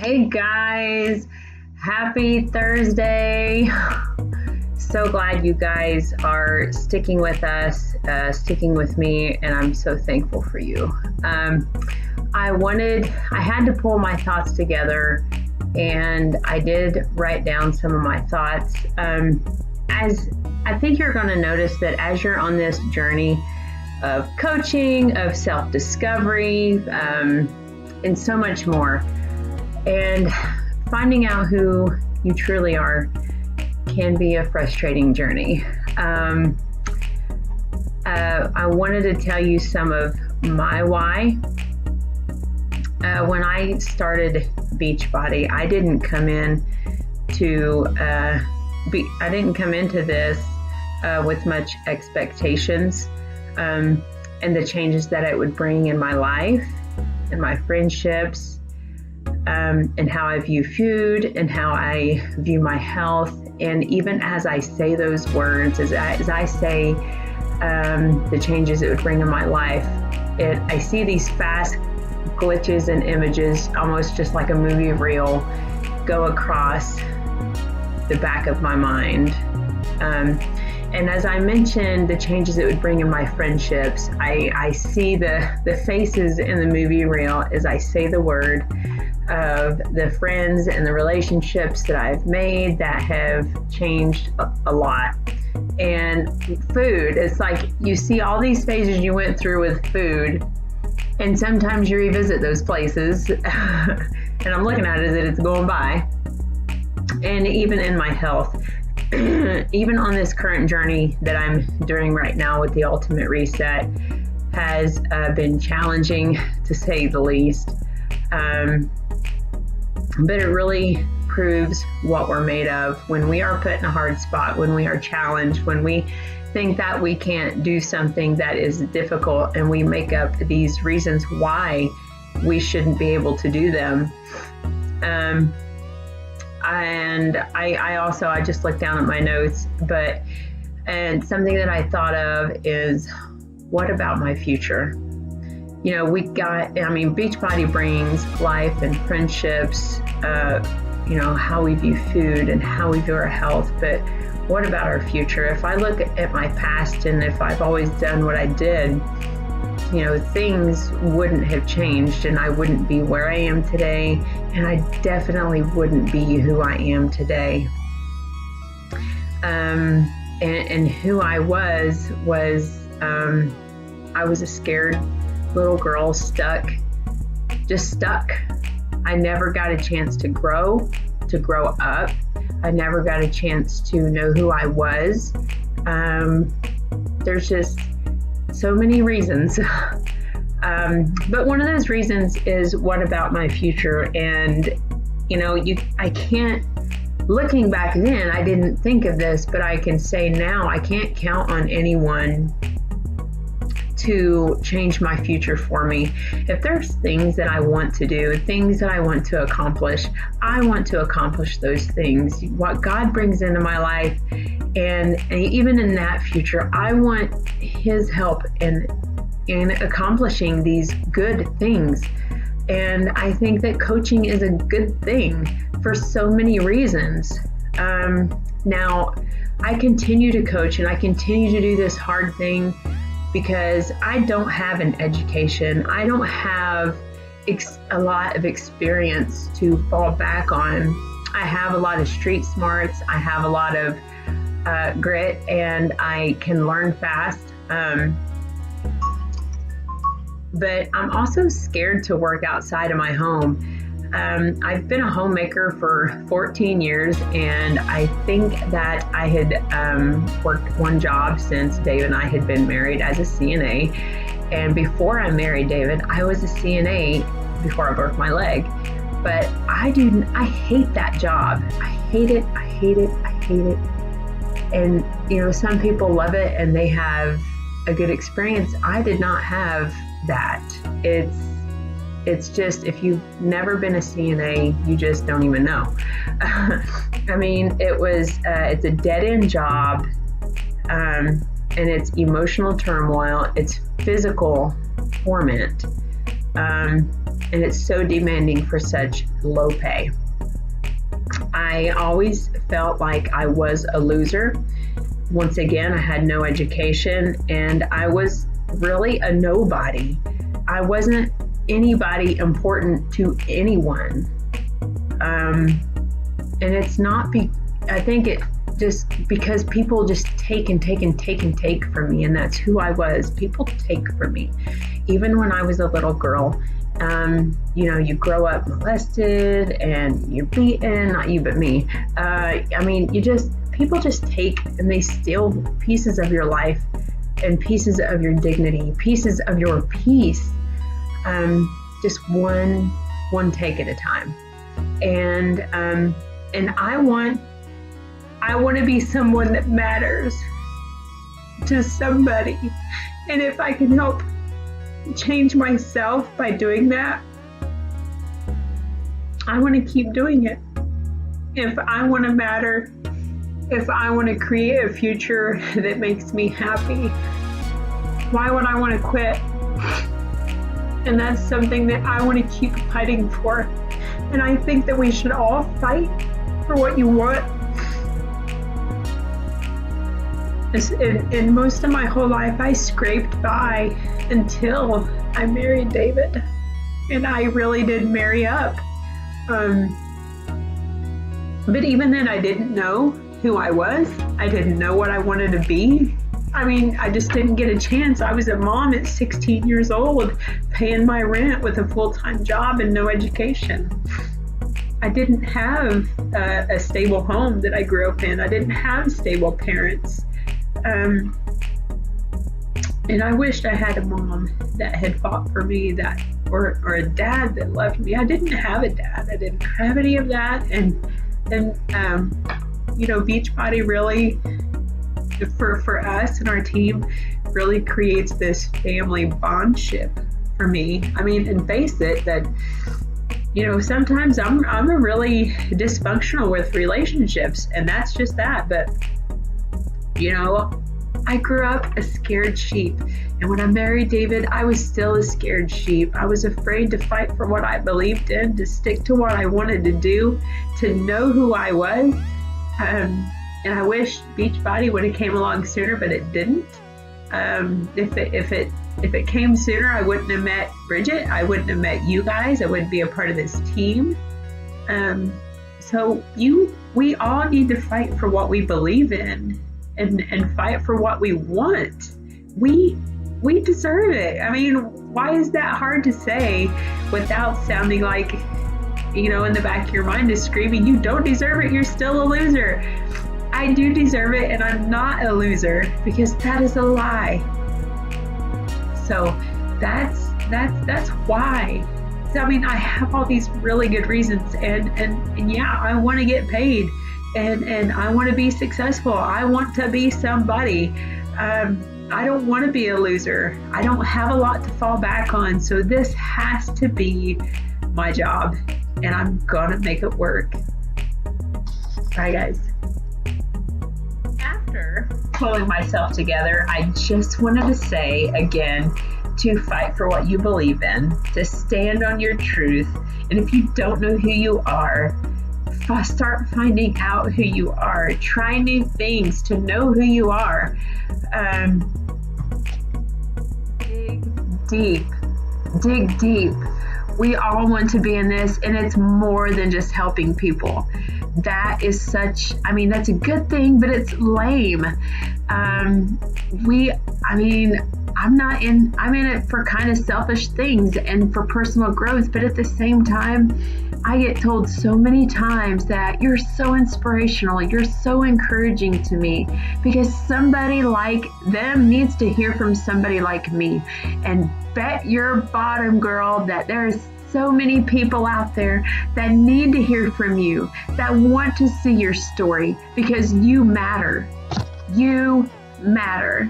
Hey guys, happy Thursday. So glad you guys are sticking with us, sticking with me, and I'm so thankful for you. I had to pull my thoughts together, and I did write down some of my thoughts. As I think you're going to notice that as you're on this journey of coaching, of self-discovery, and so much more, and finding out who you truly are can be a frustrating journey. I wanted to tell you some of my why. When I started Beachbody, I didn't come into this with much expectations, and the changes that it would bring in my life and my friendships, and how I view food and how I view my health. And even as I say those words, as I say the changes it would bring in my life, I see these fast glitches and images, almost just like a movie reel, go across the back of my mind. And as I mentioned, the changes it would bring in my friendships, I see the faces in the movie reel as I say the word of the friends and the relationships that I've made that have changed a lot. And food, it's like you see all these phases you went through with food, and sometimes you revisit those places and I'm looking at it as it's going by. And even in my health, even on this current journey that I'm doing right now with the Ultimate Reset, has been challenging to say the least. But it really proves what we're made of when we are put in a hard spot, when we are challenged, when we think that we can't do something that is difficult, and we make up these reasons why we shouldn't be able to do them. And I just looked down at my notes, and something that I thought of is, what about my future? You know, Beachbody brings life and friendships, how we view food and how we view our health, but what about our future? If I look at my past, and if I've always done what I did, things wouldn't have changed, and I wouldn't be where I am today, and I definitely wouldn't be who I am today. And who I was I was a scared little girl, stuck. I never got a chance to grow up. I never got a chance to know who I was. There's just so many reasons. But one of those reasons is, what about my future? And, I can't, looking back then, I didn't think of this, but I can say now, I can't count on anyone to change my future for me. If there's things that I want to do, things that I want to accomplish, I want to accomplish those things. What God brings into my life, and even in that future, I want His help in accomplishing these good things. And I think that coaching is a good thing for so many reasons. Now, I continue to coach, and I continue to do this hard thing because I don't have an education. I don't have a lot of experience to fall back on. I have a lot of street smarts. I have a lot of grit, and I can learn fast. But I'm also scared to work outside of my home. I've been a homemaker for 14 years, and I think that I had worked one job since Dave and I had been married as a CNA. And before I married David, I was a CNA before I broke my leg. But I hate that job. I hate it. And, some people love it and they have a good experience. I did not have that. It's just, if you've never been a CNA, you just don't even know. It's a dead-end job, and it's emotional turmoil, it's physical torment. and it's so demanding for such low pay. I always felt like I was a loser. Once again, I had no education and I was really a nobody. I wasn't anybody important to anyone. And it's not I think it just because people just take and take and take and take from me, and that's who I was. People take from me. Even when I was a little girl, you grow up molested and you're beaten, not you, but me. People just take and they steal pieces of your life and pieces of your dignity, pieces of your peace, just one take at a time. And I want to be someone that matters to somebody. And if I can help change myself by doing that, I want to keep doing it. If I want to matter, if I want to create a future that makes me happy, why would I want to quit? And that's something that I want to keep fighting for. And I think that we should all fight for what you want. In most of my whole life, I scraped by until I married David. And I really did marry up. But even then, I didn't know who I was. I didn't know what I wanted to be. I just didn't get a chance. I was a mom at 16 years old, paying my rent with a full-time job and no education. I didn't have a stable home that I grew up in. I didn't have stable parents. And I wished I had a mom that had fought for me, or a dad that loved me. I didn't have a dad. I didn't have any of that. And Beachbody really, for us and our team, really creates this family bondship for me. And face it, that sometimes I'm a really dysfunctional with relationships, and that's just that. But I grew up a scared sheep, and when I married David, I was still a scared sheep. I was afraid to fight for what I believed in, to stick to what I wanted to do, to know who I was. And I wish Beachbody would have came along sooner, but it didn't. If it came sooner, I wouldn't have met Bridget. I wouldn't have met you guys. I wouldn't be a part of this team. So we all need to fight for what we believe in, and fight for what we want. We deserve it. Why is that hard to say without sounding like, in the back of your mind is screaming, you don't deserve it, you're still a loser. I do deserve it, and I'm not a loser, because that is a lie. So that's why. I have all these really good reasons, and yeah, I want to get paid, and I want to be successful. I want to be somebody. I don't want to be a loser. I don't have a lot to fall back on, so this has to be my job, and I'm gonna make it work. Bye, guys. After pulling myself together, I just wanted to say again, to fight for what you believe in, to stand on your truth, and if you don't know who you are, start finding out who you are. Try new things to know who you are. Dig deep. We all want to be in this, and it's more than just helping people. That is that's a good thing, but it's lame. I'm in it for kind of selfish things and for personal growth, but at the same time, I get told so many times that you're so inspirational, you're so encouraging to me, because somebody like them needs to hear from somebody like me. And bet your bottom, girl, that there's so many people out there that need to hear from you, that want to see your story, because you matter. You matter.